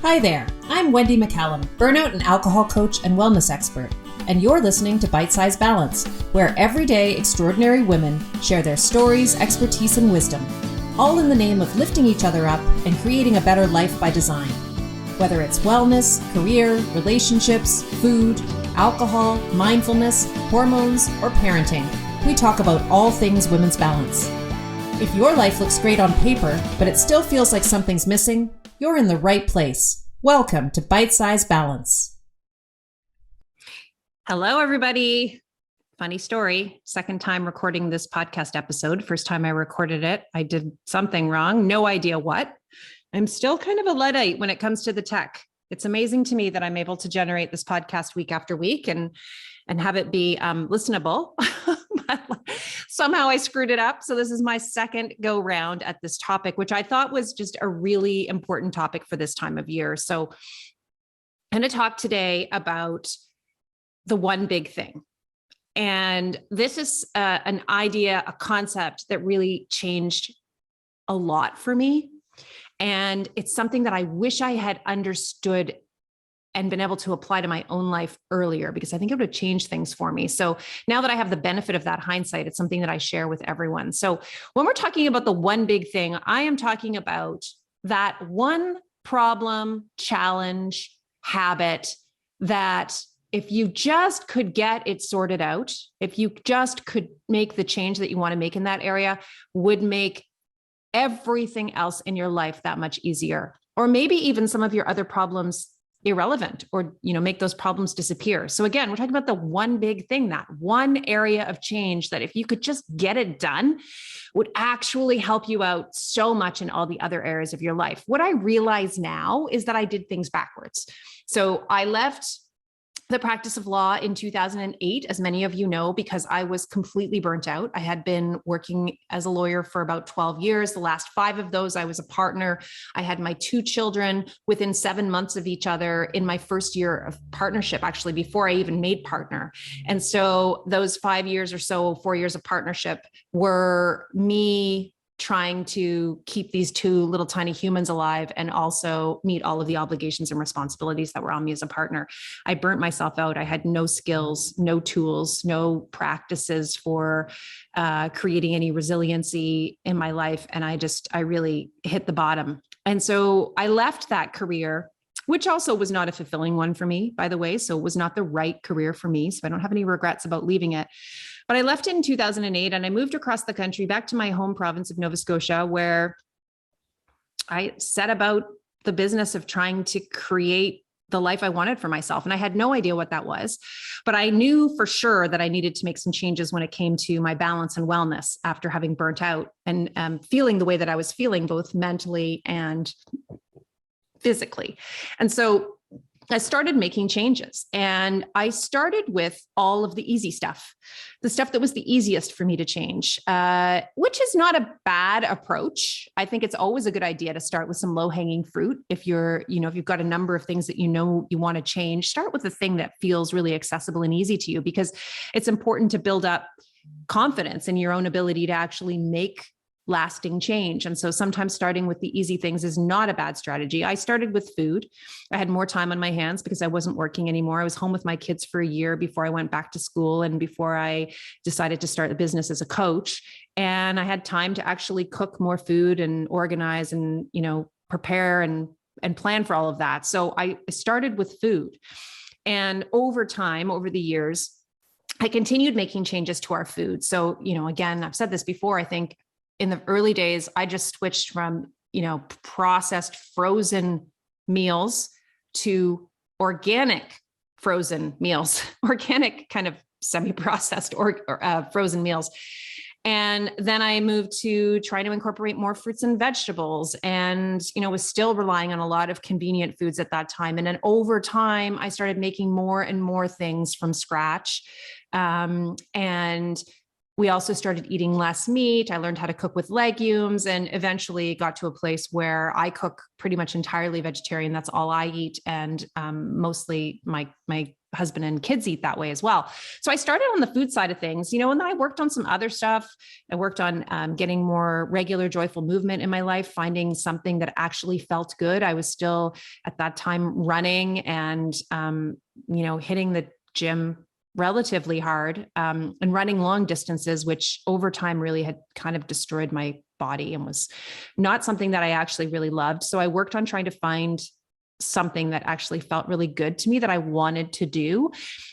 Hi there, I'm Wendy McCallum, burnout and alcohol coach and wellness expert, and you're listening to Bite-Size Balance, where everyday extraordinary women share their stories, expertise, and wisdom, all in the name of lifting each other up and creating a better life by design. Whether it's wellness, career, relationships, food, alcohol, mindfulness, hormones, or parenting, we talk about all things women's balance. If your life looks great on paper, but it still feels like something's missing, you're in the right place. Welcome to Bite-Size Balance. Hello, everybody. Funny story. Second time recording this podcast episode. First time I recorded it, I did something wrong. No idea what. I'm still kind of a Luddite when it comes to the tech. It's amazing to me that I'm able to generate this podcast week after week and have it be listenable. But somehow I screwed it up. So this is my second go round at this topic, which I thought was just a really important topic for this time of year. So I'm going to talk today about the one big thing. And this is an idea, a concept that really changed a lot for me. And it's something that I wish I had understood and been able to apply to my own life earlier, because I think it would have changed things for me. So now that I have the benefit of that hindsight, it's something that I share with everyone. So when we're talking about the one big thing, I am talking about that one problem, challenge, habit that if you just could get it sorted out, if you just could make the change that you want to make in that area, would make everything else in your life that much easier. Or maybe even some of your other problems irrelevant, or, make those problems disappear. So again, we're talking about the one big thing, that one area of change that if you could just get it done would actually help you out so much in all the other areas of your life. What I realize now is that I did things backwards. So I left the practice of law in 2008, as many of you know, because I was completely burnt out. I had been working as a lawyer for about 12 years. The last 5 of those, I was a partner. I had my 2 children within 7 months of each other in my first year of partnership, actually, before I even made partner. And so those 5 years or so, 4 years of partnership were me trying to keep these 2 little tiny humans alive and also meet all of the obligations and responsibilities that were on me as a partner. I burnt myself out. I had no skills, no tools, no practices for creating any resiliency in my life. And I really hit the bottom. And so I left that career, which also was not a fulfilling one for me, by the way. So it was not the right career for me. So I don't have any regrets about leaving it. But I left in 2008 and I moved across the country back to my home province of Nova Scotia, where I set about the business of trying to create the life I wanted for myself. And I had no idea what that was, but I knew for sure that I needed to make some changes when it came to my balance and wellness after having burnt out and feeling the way that I was feeling, both mentally and physically. And so I started making changes, and I started with all of the easy stuff, the stuff that was the easiest for me to change, which is not a bad approach. I think it's always a good idea to start with some low-hanging fruit. If you've got a number of things that you want to change, start with the thing that feels really accessible and easy to you, because it's important to build up confidence in your own ability to actually make lasting change. And so sometimes starting with the easy things is not a bad strategy. I started with food. I had more time on my hands because I wasn't working anymore. I was home with my kids for a year before I went back to school and before I decided to start the business as a coach. And I had time to actually cook more food and organize and, prepare and plan for all of that. So I started with food. And over time, over the years, I continued making changes to our food. So, again, I've said this before, I think in the early days, I just switched from, processed frozen meals to organic frozen meals, organic kind of semi-processed or frozen meals. And then I moved to trying to incorporate more fruits and vegetables and, was still relying on a lot of convenient foods at that time. And then over time, I started making more and more things from scratch. And we also started eating less meat. I learned how to cook with legumes and eventually got to a place where I cook pretty much entirely vegetarian. That's all I eat. And mostly my husband and kids eat that way as well. So I started on the food side of things, and then I worked on some other stuff. I worked on getting more regular, joyful movement in my life, finding something that actually felt good. I was still at that time running and, hitting the gym relatively hard, and running long distances, which over time really had kind of destroyed my body and was not something that I actually really loved. So I worked on trying to find something that actually felt really good to me that I wanted to do.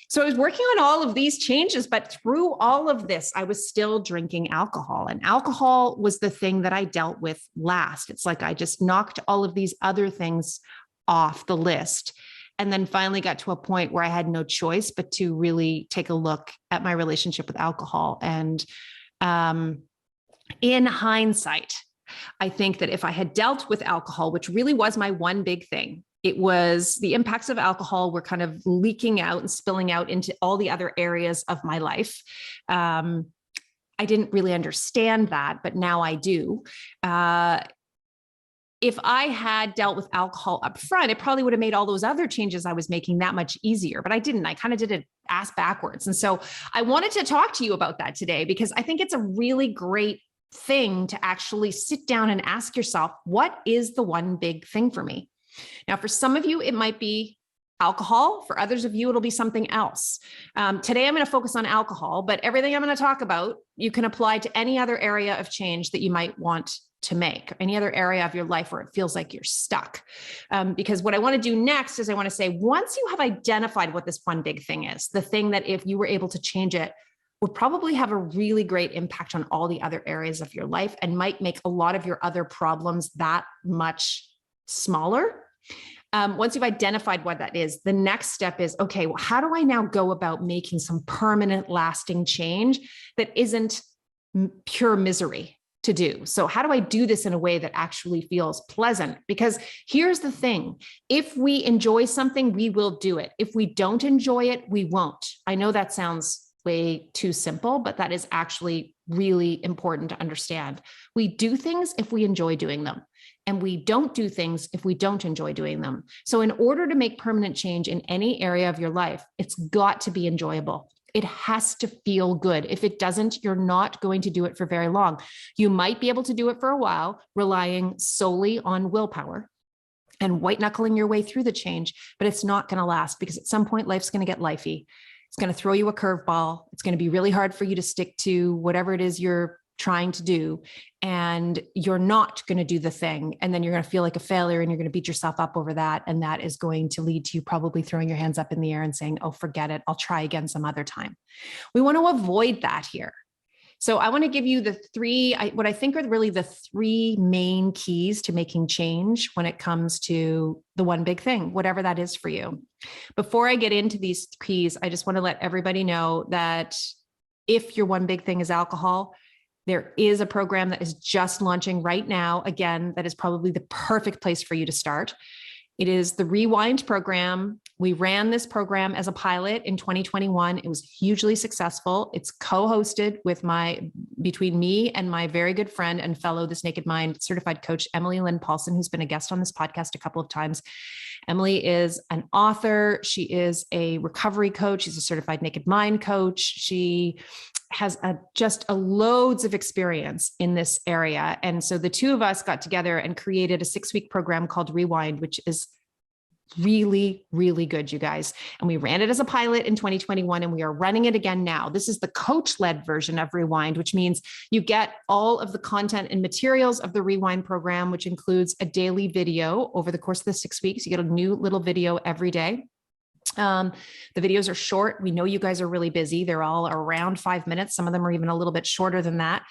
So I was working on all of these changes, but through all of this, I was still drinking alcohol, and alcohol was the thing that I dealt with last. It's like I just knocked all of these other things off the list, and then finally got to a point where I had no choice but to really take a look at my relationship with alcohol. And in hindsight, I think that if I had dealt with alcohol, which really was my one big thing, it was the impacts of alcohol were kind of leaking out and spilling out into all the other areas of my life. I didn't really understand that, but now I do. If I had dealt with alcohol up front, it probably would have made all those other changes I was making that much easier, but I didn't. I kind of did it ass backwards. And so I wanted to talk to you about that today, because I think it's a really great thing to actually sit down and ask yourself, what is the one big thing for me? Now, for some of you, it might be alcohol. For others of you, it'll be something else. Today, I'm going to focus on alcohol, but everything I'm going to talk about, you can apply to any other area of change that you might want to make, any other area of your life where it feels like you're stuck. Because what I want to do next is I want to say, once you have identified what this one big thing is, the thing that if you were able to change it, would probably have a really great impact on all the other areas of your life and might make a lot of your other problems that much smaller. Once you've identified what that is, the next step is, okay, well, how do I now go about making some permanent, lasting change that isn't pure misery to do? So how do I do this in a way that actually feels pleasant? Because here's the thing. If we enjoy something, we will do it. If we don't enjoy it, we won't. I know that sounds way too simple, but that is actually really important to understand. We do things if we enjoy doing them, and we don't do things if we don't enjoy doing them. So in order to make permanent change in any area of your life, it's got to be enjoyable. It has to feel good. If it doesn't, you're not going to do it for very long. You might be able to do it for a while, relying solely on willpower and white knuckling your way through the change, but it's not going to last, because at some point life's going to get lifey. It's going to throw you a curveball. It's going to be really hard for you to stick to whatever it is you're trying to do. And you're not going to do the thing. And then you're going to feel like a failure, and you're going to beat yourself up over that. And that is going to lead to you probably throwing your hands up in the air and saying, oh, forget it. I'll try again some other time. We want to avoid that here. So I want to give you the what I think are really the three main keys to making change when it comes to the one big thing, whatever that is for you. Before I get into these keys, I just want to let everybody know that if your one big thing is alcohol, there is a program that is just launching right now. Again, that is probably the perfect place for you to start. It is the Rewind program. We ran this program as a pilot in 2021. It was hugely successful. It's co-hosted between me and my very good friend and fellow This Naked Mind certified coach, Emily Lynn Paulson, who's been a guest on this podcast a couple of times. Emily is an author. She is a recovery coach. She's a certified Naked Mind coach. She has just loads of experience in this area. And so the two of us got together and created a 6-week program called Rewind, which is really, really good, you guys. And we ran it as a pilot in 2021, and we are running it again now. This is the coach-led version of Rewind, which means you get all of the content and materials of the Rewind program, which includes a daily video over the course of the 6 weeks. You get a new little video every day. The videos are short. We know you guys are really busy. They're all around 5 minutes. Some of them are even a little bit shorter than that.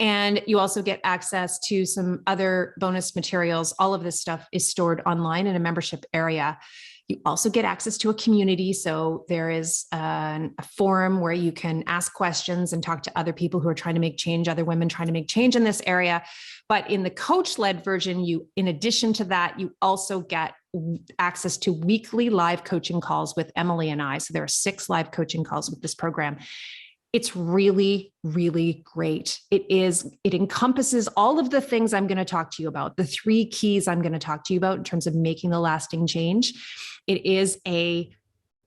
And you also get access to some other bonus materials. All of this stuff is stored online in a membership area. You also get access to a community. So there is a forum where you can ask questions and talk to other people who are trying to make change, other women trying to make change in this area. But in the coach-led version, in addition to that, you also get access to weekly live coaching calls with Emily and I. So there are 6 live coaching calls with this program. It's really, really great. It encompasses all of the things I'm going to talk to you about, the 3 keys I'm going to talk to you about in terms of making the lasting change. It is a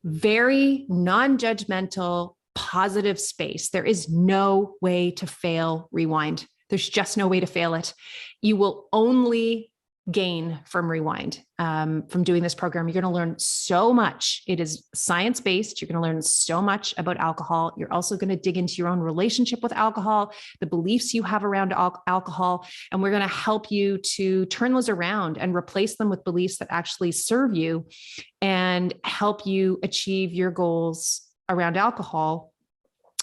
very non-judgmental, positive space. There is no way to fail Rewind. There's just no way to fail it. You will only gain from Rewind, from doing this program. You're going to learn so much. It is science-based. You're going to learn so much about alcohol. You're also going to dig into your own relationship with alcohol, the beliefs you have around alcohol, and we're going to help you to turn those around and replace them with beliefs that actually serve you and help you achieve your goals around alcohol,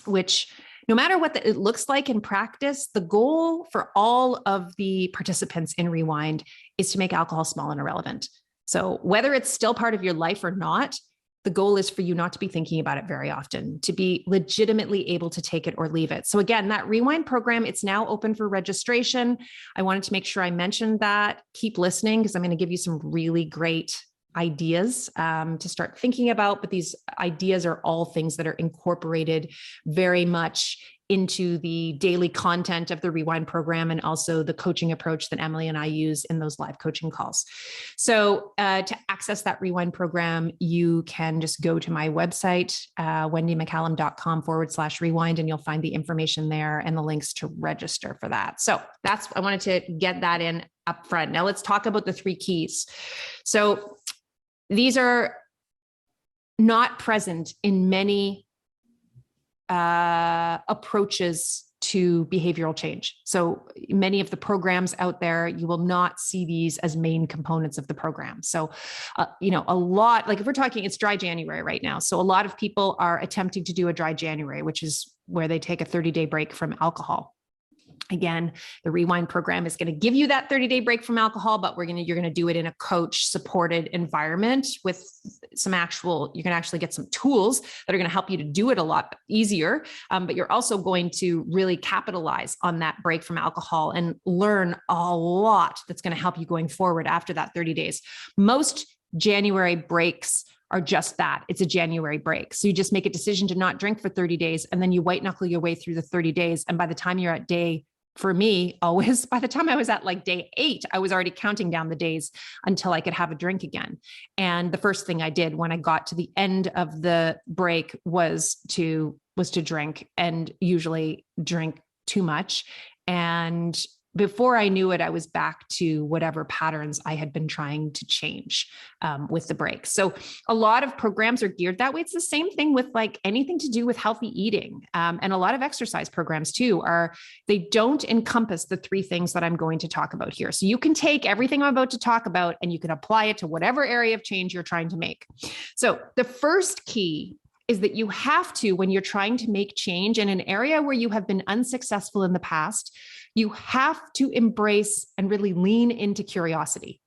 which no matter what it looks like in practice, the goal for all of the participants in Rewind is to make alcohol small and irrelevant. So whether it's still part of your life or not, the goal is for you not to be thinking about it very often, to be legitimately able to take it or leave it. So again, that Rewind program, it's now open for registration. I wanted to make sure I mentioned that. Keep listening because I'm going to give you some really great ideas to start thinking about, but these ideas are all things that are incorporated very much into the daily content of the Rewind program and also the coaching approach that Emily and I use in those live coaching calls. So to access that Rewind program, you can just go to my website, wendymccallum.com/rewind, and you'll find the information there and the links to register for that. So I wanted to get that in up front. Now let's talk about the 3 keys. So these are not present in many approaches to behavioral change. So many of the programs out there, you will not see these as main components of the program. So, a lot, like if we're talking, it's dry January right now. So a lot of people are attempting to do a dry January, which is where they take a 30-day break from alcohol. Again, the Rewind program is going to give you that 30-day break from alcohol, but you're going to do it in a coach supported environment with you're going to actually get some tools that are going to help you to do it a lot easier. But you're also going to really capitalize on that break from alcohol and learn a lot that's going to help you going forward after that 30 days. Most January breaks are just that. It's a January break. So you just make a decision to not drink for 30 days and then you white knuckle your way through the 30 days. And by the time you're at for me, always, by the time I was at like day 8, I was already counting down the days until I could have a drink again. And the first thing I did when I got to the end of the break was to drink, and usually drink too much. And before I knew it, I was back to whatever patterns I had been trying to change with the break. So a lot of programs are geared that way. It's the same thing with like anything to do with healthy eating. And a lot of exercise programs too they don't encompass the 3 things that I'm going to talk about here. So you can take everything I'm about to talk about and you can apply it to whatever area of change you're trying to make. So the first key is that you have to, when you're trying to make change in an area where you have been unsuccessful in the past, you have to embrace and really lean into curiosity.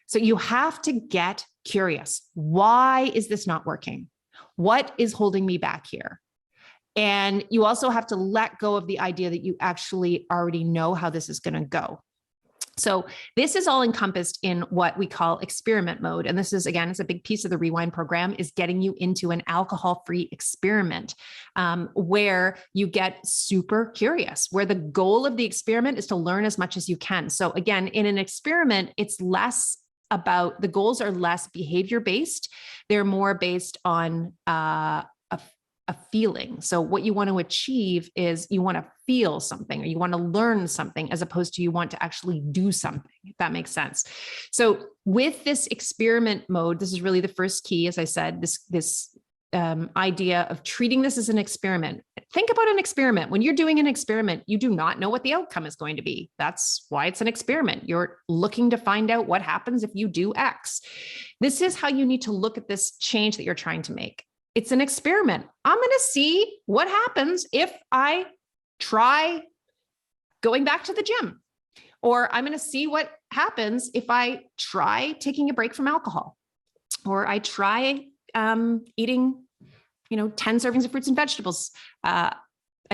So you have to get curious. Why is this not working? What is holding me back here? And you also have to let go of the idea that you actually already know how this is going to go. So this is all encompassed in what we call experiment mode. And this is, again, it's a big piece of the Rewind program, is getting you into an alcohol-free experiment where you get super curious, where the goal of the experiment is to learn as much as you can. So again, in an experiment, it's less about, the goals are less behavior-based. They're more based on a feeling. So what you want to achieve is you want to feel something or you want to learn something as opposed to you want to actually do something, if that makes sense. So with this experiment mode, this is really the first key, as I said, this idea of treating this as an experiment. Think about an experiment. When you're doing an experiment, you do not know what the outcome is going to be. That's why it's an experiment. You're looking to find out what happens if you do X. This is how you need to look at this change that you're trying to make. It's an experiment. I'm going to see what happens if I try going back to the gym, or I'm going to see what happens if I try taking a break from alcohol, or I try eating, 10 servings of fruits and vegetables a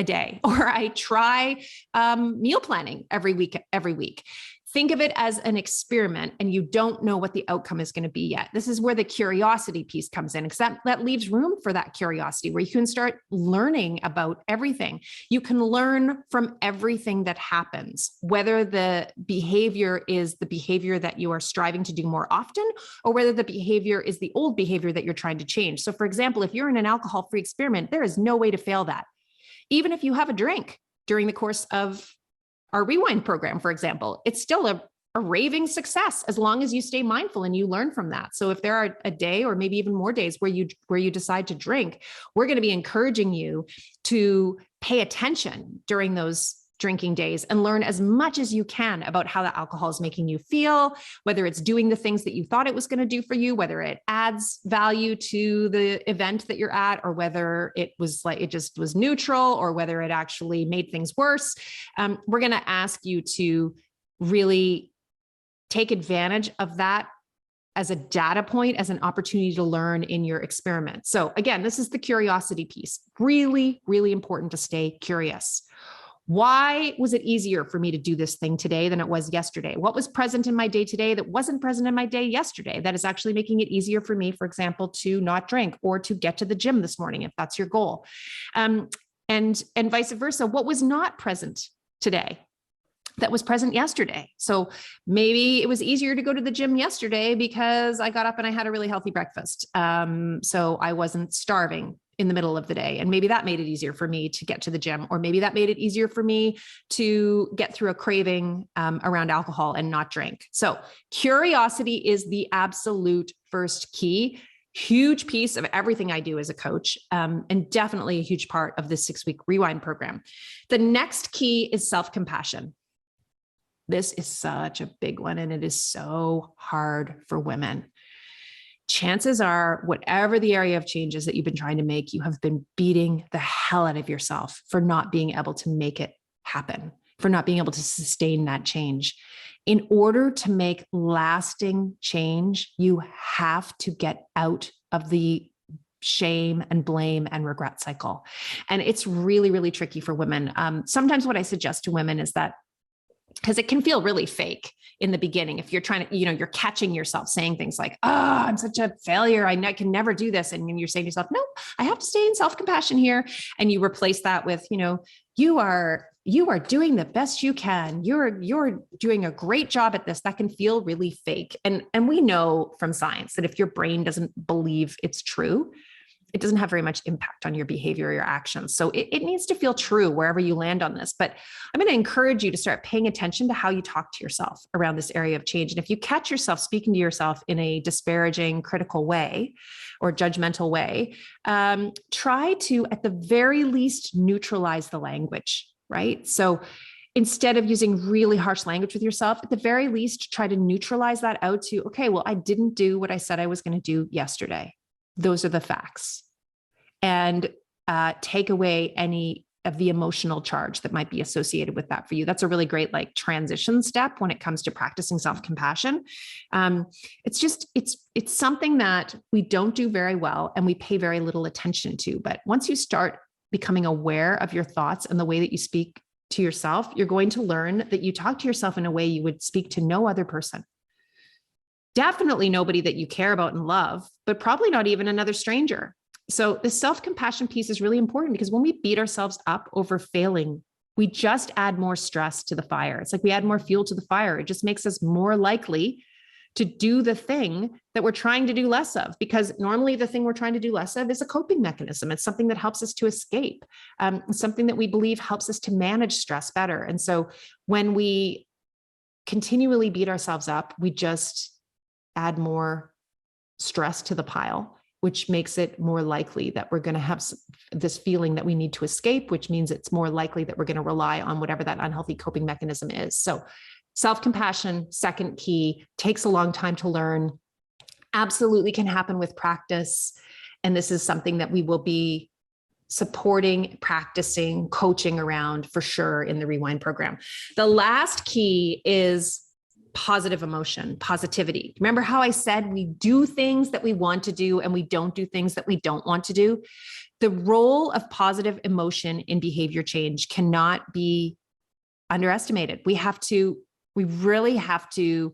day, or I try meal planning every week. think of it as an experiment and you don't know what the outcome is going to be yet. This is where the curiosity piece comes in, because that leaves room for that curiosity where you can start learning about everything. You can learn from everything that happens, whether the behavior is the behavior that you are striving to do more often, or whether the behavior is the old behavior that you're trying to change. So for example, if you're in an alcohol-free experiment, there is no way to fail that. Even if you have a drink during the course of our rewind program, for example, it's still a raving success as long as you stay mindful and you learn from that. So if there are a day or maybe even more days where you decide to drink, we're going to be encouraging you to pay attention during those drinking days and learn as much as you can about how the alcohol is making you feel, whether it's doing the things that you thought it was going to do for you, whether it adds value to the event that you're at, or whether it was like, it just was neutral, or whether it actually made things worse. We're going to ask you to really take advantage of that as a data point, as an opportunity to learn in your experiment. So again, this is the curiosity piece. Really, really important to stay curious. Why was it easier for me to do this thing today than it was yesterday? What was present in my day today that wasn't present in my day yesterday that is actually making it easier for me, for example, to not drink or to get to the gym this morning, if that's your goal? And vice versa. What was not present today that was present yesterday? So maybe it was easier to go to the gym yesterday because I got up and I had a really healthy breakfast. So I wasn't starving in the middle of the day. And maybe that made it easier for me to get to the gym, or maybe that made it easier for me to get through a craving around alcohol and not drink. So curiosity is the absolute first key, huge piece of everything I do as a coach, and definitely a huge part of this 6-week rewind program. The next key is self-compassion. This is such a big one, and it is so hard for women. Chances are, whatever the area of change is that you've been trying to make, you have been beating the hell out of yourself for not being able to make it happen, for not being able to sustain that change. In order to make lasting change, you have to get out of the shame and blame and regret cycle. And it's really, really tricky for women. Sometimes what I suggest to women is that, because it can feel really fake in the beginning. If you're trying to, you're catching yourself saying things like, oh, I'm such a failure. I can never do this. And you're saying to yourself, no, I have to stay in self-compassion here. And you replace that with, you are doing the best you can. You're doing a great job at this. That can feel really fake. And we know from science that if your brain doesn't believe it's true, it doesn't have very much impact on your behavior or your actions. So it needs to feel true wherever you land on this. But I'm going to encourage you to start paying attention to how you talk to yourself around this area of change. And if you catch yourself speaking to yourself in a disparaging, critical way or judgmental way, try to, at the very least, neutralize the language, right? So instead of using really harsh language with yourself, at the very least, try to neutralize that out to, okay, well, I didn't do what I said I was going to do yesterday. Those are the facts. And take away any of the emotional charge that might be associated with that for you. That's a really great transition step when it comes to practicing self-compassion. It's something that we don't do very well and we pay very little attention to. But once you start becoming aware of your thoughts and the way that you speak to yourself, you're going to learn that you talk to yourself in a way you would speak to no other person. Definitely nobody that you care about and love, but probably not even another stranger. So the self-compassion piece is really important, because when we beat ourselves up over failing, we just add more stress to the fire. It's like we add more fuel to the fire. It just makes us more likely to do the thing that we're trying to do less of, because normally the thing we're trying to do less of is a coping mechanism. It's something that helps us to escape, something that we believe helps us to manage stress better. And so when we continually beat ourselves up, we just add more stress to the pile, which makes it more likely that we're going to have this feeling that we need to escape, which means it's more likely that we're going to rely on whatever that unhealthy coping mechanism is. So self-compassion, second key, takes a long time to learn, absolutely can happen with practice. And this is something that we will be supporting, practicing, coaching around for sure in the Rewind program. The last key is positive emotion, positivity. Remember how I said we do things that we want to do and we don't do things that we don't want to do? The role of positive emotion in behavior change cannot be underestimated. We have to We really have to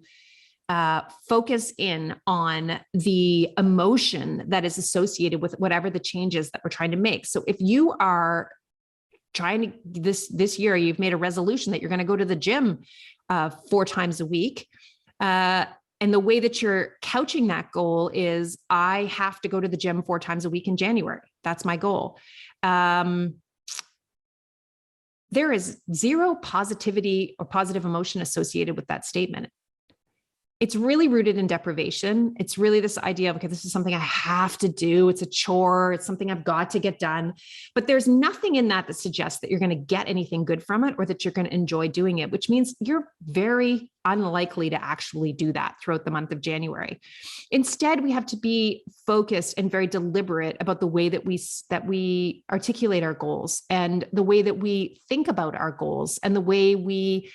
focus in on the emotion that is associated with whatever the changes that we're trying to make. So if you are trying to, this year, you've made a resolution that you're going to go to the gym 4 times a week. And the way that you're couching that goal is, I have to go to the gym 4 times a week in January. That's my goal. There is zero positivity or positive emotion associated with that statement. It's really rooted in deprivation. It's really this idea of, okay, this is something I have to do. It's a chore. It's something I've got to get done. But there's nothing in that that suggests that you're going to get anything good from it or that you're going to enjoy doing it, which means you're very unlikely to actually do that throughout the month of January. Instead, we have to be focused and very deliberate about the way that we articulate our goals, and the way that we think about our goals, and the way we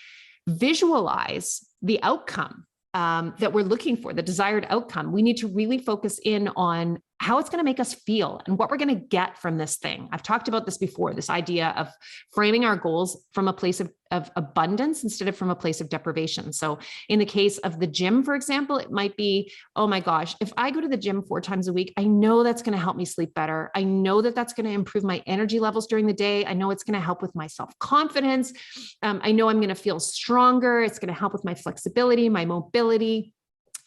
visualize the outcome that we're looking for, the desired outcome. We need to really focus in on how it's going to make us feel and what we're going to get from this thing. I've talked about this before, this idea of framing our goals from a place of abundance instead of from a place of deprivation. So in the case of the gym, for example, it might be, oh my gosh, if I go to the gym 4 times a week, I know that's going to help me sleep better. I know that that's going to improve my energy levels during the day. I know it's going to help with my self-confidence. I know I'm going to feel stronger. It's going to help with my flexibility, my mobility.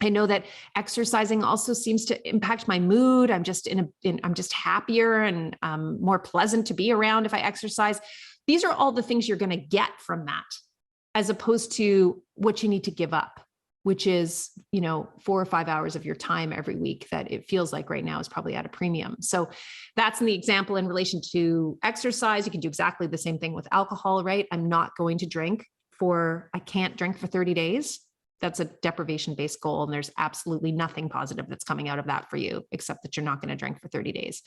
I know that exercising also seems to impact my mood. I'm just I'm just happier and more pleasant to be around if I exercise. These are all the things you're going to get from that, as opposed to what you need to give up, which is, 4 or 5 hours of your time every week that it feels like right now is probably at a premium. So that's in the example in relation to exercise. You can do exactly the same thing with alcohol, right? I'm not going to drink I can't drink for 30 days. That's a deprivation-based goal. And there's absolutely nothing positive that's coming out of that for you, except that you're not going to drink for 30 days.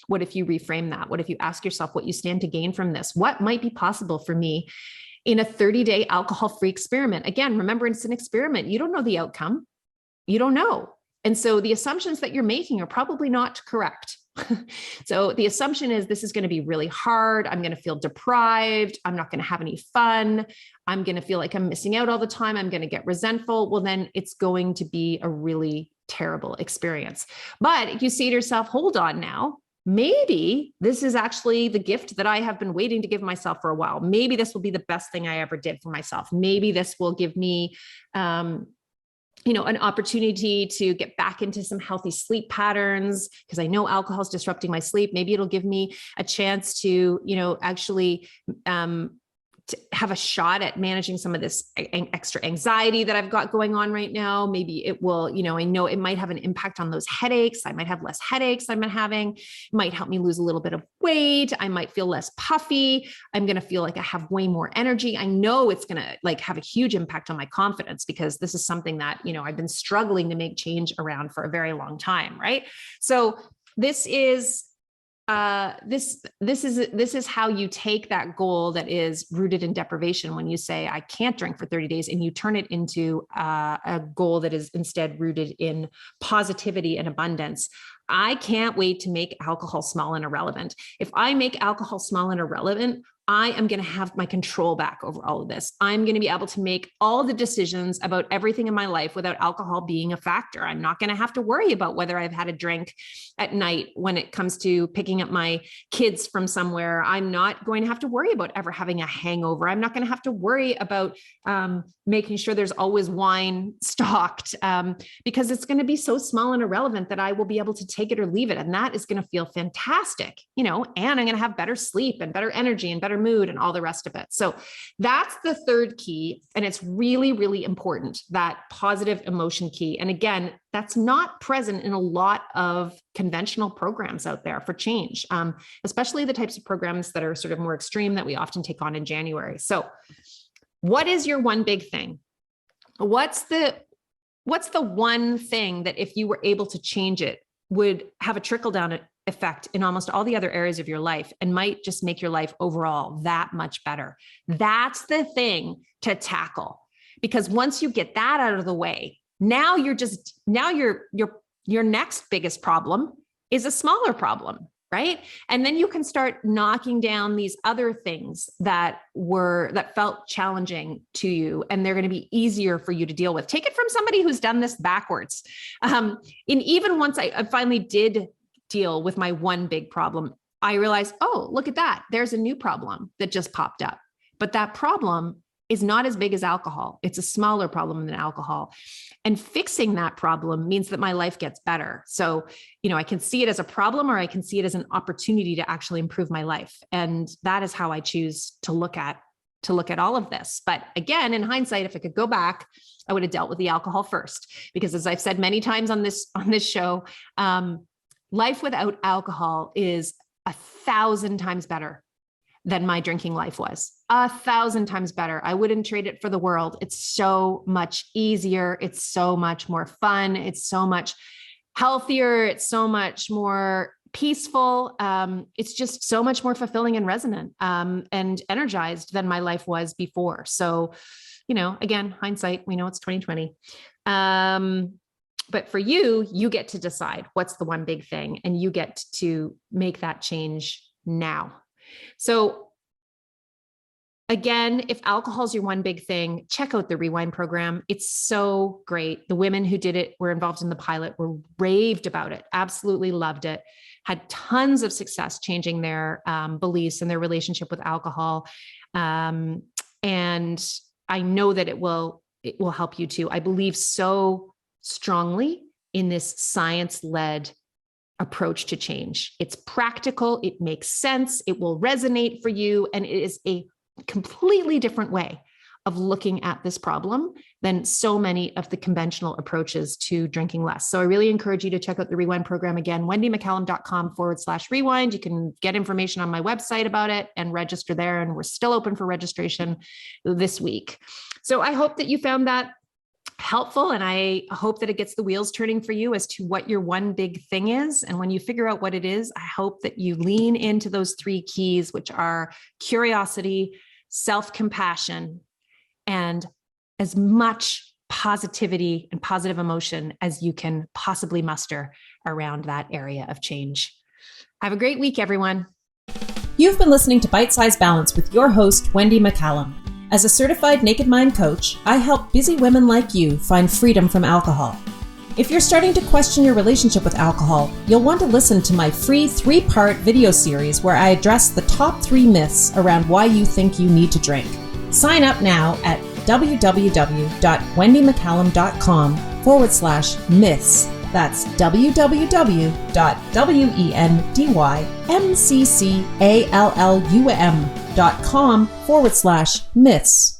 What if you reframe that? What if you ask yourself what you stand to gain from this? What might be possible for me in a 30-day alcohol-free experiment? Again, remember, it's an experiment. You don't know the outcome. You don't know. And so the assumptions that you're making are probably not correct. So the assumption is, this is going to be really hard. I'm going to feel deprived. I'm not going to have any fun. I'm going to feel like I'm missing out all the time. I'm going to get resentful. Well, then it's going to be a really terrible experience. But if you say to yourself, hold on now, maybe this is actually the gift that I have been waiting to give myself for a while. Maybe this will be the best thing I ever did for myself. Maybe this will give me, an opportunity to get back into some healthy sleep patterns, because I know alcohol is disrupting my sleep. Maybe it'll give me a chance to, actually to have a shot at managing some of this extra anxiety that I've got going on right now. Maybe it will, I know it might have an impact on those headaches. I might have less headaches I've been having. It might help me lose a little bit of weight. I might feel less puffy. I'm going to feel like I have way more energy. I know it's going to have a huge impact on my confidence, because this is something that, I've been struggling to make change around for a very long time. Right. So this is this is how you take that goal that is rooted in deprivation. When you say, I can't drink for 30 days, and you turn it into a goal that is instead rooted in positivity and abundance. I can't wait to make alcohol small and irrelevant. If I make alcohol small and irrelevant, I am going to have my control back over all of this. I'm going to be able to make all the decisions about everything in my life without alcohol being a factor. I'm not going to have to worry about whether I've had a drink at night when it comes to picking up my kids from somewhere. I'm not going to have to worry about ever having a hangover. I'm not going to have to worry about making sure there's always wine stocked, because it's going to be so small and irrelevant that I will be able to take it or leave it. And that is going to feel fantastic, and I'm going to have better sleep and better energy and better mood and all the rest of it. So that's the third key. And it's really, really important, that positive emotion key. And again, that's not present in a lot of conventional programs out there for change, especially the types of programs that are sort of more extreme that we often take on in January. So what is your one big thing? What's the one thing that if you were able to change it would have a trickle down effect in almost all the other areas of your life and might just make your life overall that much better? That's the thing to tackle, because once you get that out of the way, your next biggest problem is a smaller problem. right? And then you can start knocking down these other things that felt challenging to you, and they're going to be easier for you to deal with. Take it from somebody who's done this backwards. And even once I finally did deal with my one big problem, I realized, oh, look at that. There's a new problem that just popped up. But that problem is not as big as alcohol. It's a smaller problem than alcohol. And fixing that problem means that my life gets better. So, I can see it as a problem, or I can see it as an opportunity to actually improve my life. And that is how I choose to look at all of this. But again, in hindsight, if I could go back, I would have dealt with the alcohol first, because as I've said many times on this show, life without alcohol is 1,000 times better than my drinking life was. 1,000 times better. I wouldn't trade it for the world. It's so much easier. It's so much more fun. It's so much healthier. It's so much more peaceful. It's just so much more fulfilling and resonant, and energized than my life was before. So, again, hindsight, we know it's 2020. But for you get to decide what's the one big thing, and you get to make that change now. So again, if alcohol is your one big thing, check out the Rewind program. It's so great. The women who did it, were involved in the pilot, were raved about it, absolutely loved it, had tons of success changing their beliefs and their relationship with alcohol. And I know that it will help you too. I believe so strongly in this science-led approach to change. It's practical. It makes sense. It will resonate for you. And it is a completely different way of looking at this problem than so many of the conventional approaches to drinking less. So I really encourage you to check out the Rewind program. Again, wendymccallum.com/rewind. You can get information on my website about it and register there. And we're still open for registration this week. So I hope that you found that helpful. And I hope that it gets the wheels turning for you as to what your one big thing is. And when you figure out what it is, I hope that you lean into those 3 keys, which are curiosity, self-compassion, and as much positivity and positive emotion as you can possibly muster around that area of change. Have a great week, everyone. You've been listening to Bite Size Balance with your host, Wendy McCallum. As a certified Naked Mind coach, I help busy women like you find freedom from alcohol. If you're starting to question your relationship with alcohol, you'll want to listen to my free 3-part video series where I address the top 3 myths around why you think you need to drink. Sign up now at www.wendymccallum.com/myths. That's www.wendymccallum.com/myths.